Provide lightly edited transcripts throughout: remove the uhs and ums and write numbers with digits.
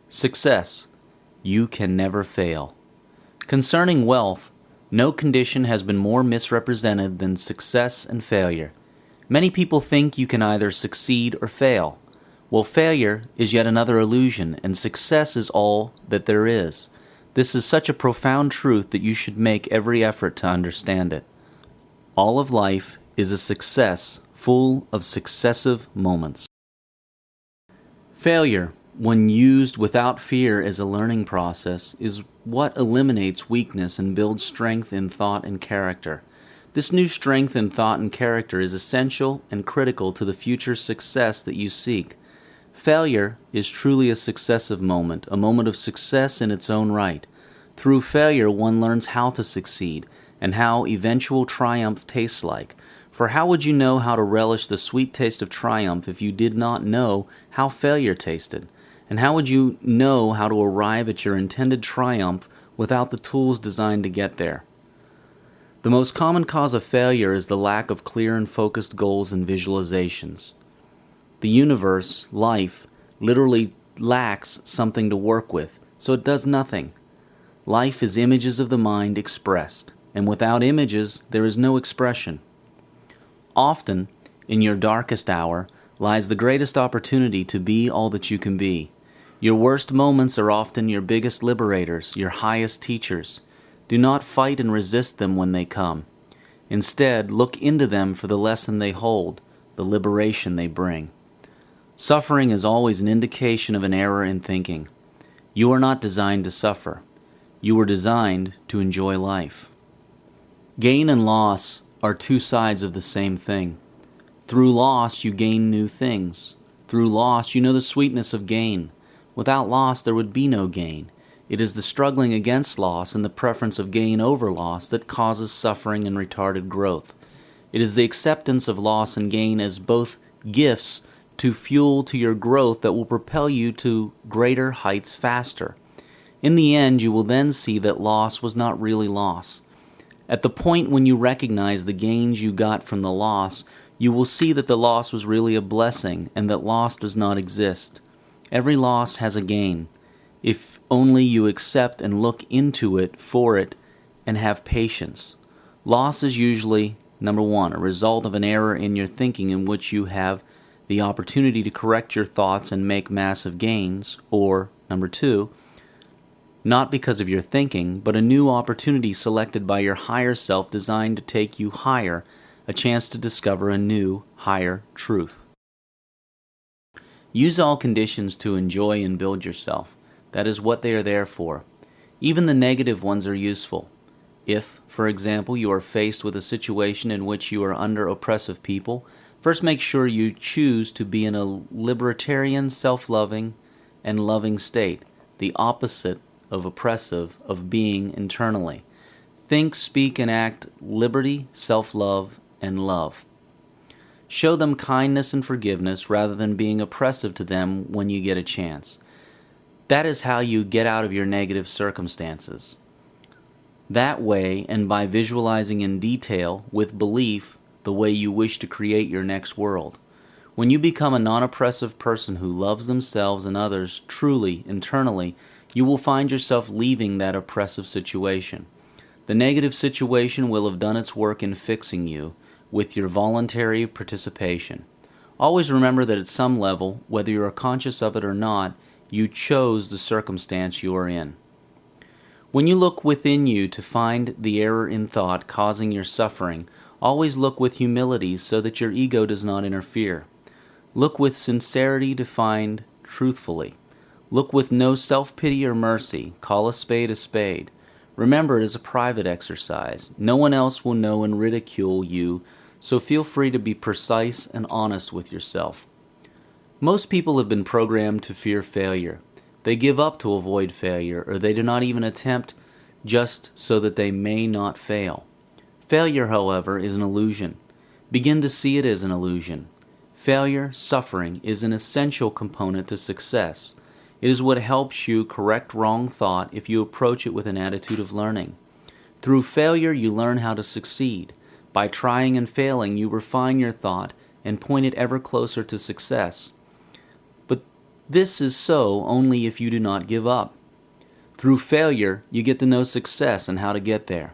Success. You can never fail. Concerning wealth, no condition has been more misrepresented than success and failure. Many people think you can either succeed or fail. Well, failure is yet another illusion, and success is all that there is. This is such a profound truth that you should make every effort to understand it. All of life is a success, full of successive moments. Failure, when used without fear as a learning process, is what eliminates weakness and builds strength in thought and character. This new strength in thought and character is essential and critical to the future success that you seek. Failure is truly a successive moment, a moment of success in its own right. Through failure, one learns how to succeed and how eventual triumph tastes like. For how would you know how to relish the sweet taste of triumph if you did not know how failure tasted? And how would you know how to arrive at your intended triumph without the tools designed to get there? The most common cause of failure is the lack of clear and focused goals and visualizations. The universe, life, literally lacks something to work with, so it does nothing. Life is images of the mind expressed, and without images, there is no expression. Often, in your darkest hour, lies the greatest opportunity to be all that you can be. Your worst moments are often your biggest liberators, your highest teachers. Do not fight and resist them when they come. Instead, look into them for the lesson they hold, the liberation they bring. Suffering is always an indication of an error in thinking. You are not designed to suffer. You were designed to enjoy life. Gain and loss are two sides of the same thing. Through loss, you gain new things. Through loss, you know the sweetness of gain. Without loss, there would be no gain. It is the struggling against loss and the preference of gain over loss that causes suffering and retarded growth. It is the acceptance of loss and gain as both gifts to fuel to your growth that will propel you to greater heights faster. In the end, you will then see that loss was not really loss. At the point when you recognize the gains you got from the loss, you will see that the loss was really a blessing and that loss does not exist. Every loss has a gain, if only you accept and look into it for it and have patience. Loss is usually, number one, a result of an error in your thinking in which you have the opportunity to correct your thoughts and make massive gains, or, number two, not because of your thinking, but a new opportunity selected by your higher self designed to take you higher, a chance to discover a new, higher truth. Use all conditions to enjoy and build yourself. That is what they are there for. Even the negative ones are useful. If, for example, you are faced with a situation in which you are under oppressive people, first make sure you choose to be in a libertarian, self-loving, and loving state, the opposite of oppressive, of being internally. Think, speak, and act liberty, self-love, and love. Show them kindness and forgiveness rather than being oppressive to them when you get a chance. That is how you get out of your negative circumstances. That way, and by visualizing in detail, with belief, the way you wish to create your next world. When you become a non-oppressive person who loves themselves and others truly, internally, you will find yourself leaving that oppressive situation. The negative situation will have done its work in fixing you with your voluntary participation. Always remember that at some level, whether you are conscious of it or not, you chose the circumstance you are in. When you look within you to find the error in thought causing your suffering, always look with humility so that your ego does not interfere. Look with sincerity to find truthfully. Look with no self-pity or mercy. Call a spade a spade. Remember, it is a private exercise. No one else will know and ridicule you, so feel free to be precise and honest with yourself. Most people have been programmed to fear failure. They give up to avoid failure, or they do not even attempt just so that they may not fail. Failure, however, is an illusion. Begin to see it as an illusion. Failure, suffering, is an essential component to success. It is what helps you correct wrong thought if you approach it with an attitude of learning. Through failure, you learn how to succeed. By trying and failing, you refine your thought and point it ever closer to success. But This is so only if you do not give up. Through failure, you get to know success and how to get there.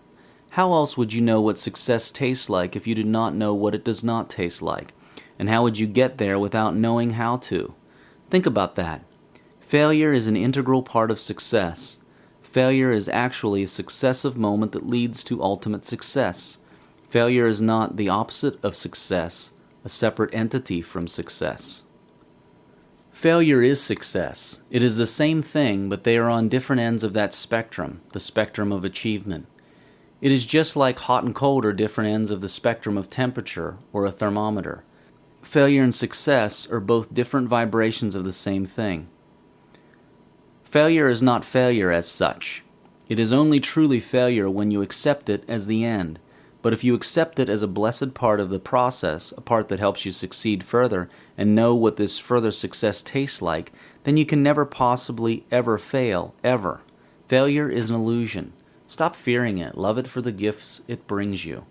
How else would you know what success tastes like if you did not know what it does not taste like? And how would you get there without knowing how to? Think about that. Failure is an integral part of success. Failure is actually a successive moment that leads to ultimate success. Failure is not the opposite of success, a separate entity from success. Failure is success. It is the same thing, but they are on different ends of that spectrum, the spectrum of achievement. It is just like hot and cold are different ends of the spectrum of temperature or a thermometer. Failure and success are both different vibrations of the same thing. Failure is not failure as such. It is only truly failure when you accept it as the end. But if you accept it as a blessed part of the process, a part that helps you succeed further, and know what this further success tastes like, then you can never possibly ever fail, ever. Failure is an illusion. Stop fearing it. Love it for the gifts it brings you.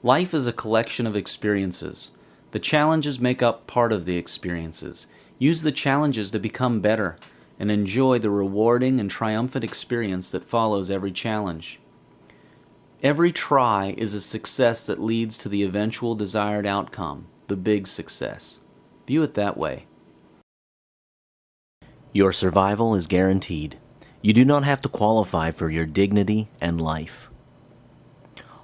Life is a collection of experiences. The challenges make up part of the experiences. Use the challenges to become better, and enjoy the rewarding and triumphant experience that follows every challenge. Every try is a success that leads to the eventual desired outcome, the big success. View it that way. Your survival is guaranteed. You do not have to qualify for your dignity and life.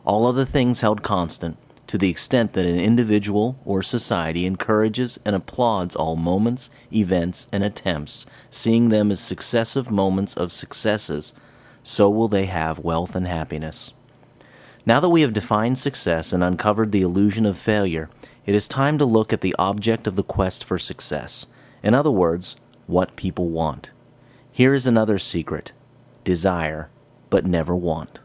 All other things held constant, to the extent that an individual or society encourages and applauds all moments, events, and attempts, seeing them as successive moments of successes, so will they have wealth and happiness. Now that we have defined success and uncovered the illusion of failure, it is time to look at the object of the quest for success. In other words, what people want. Here is another secret: desire, but never want.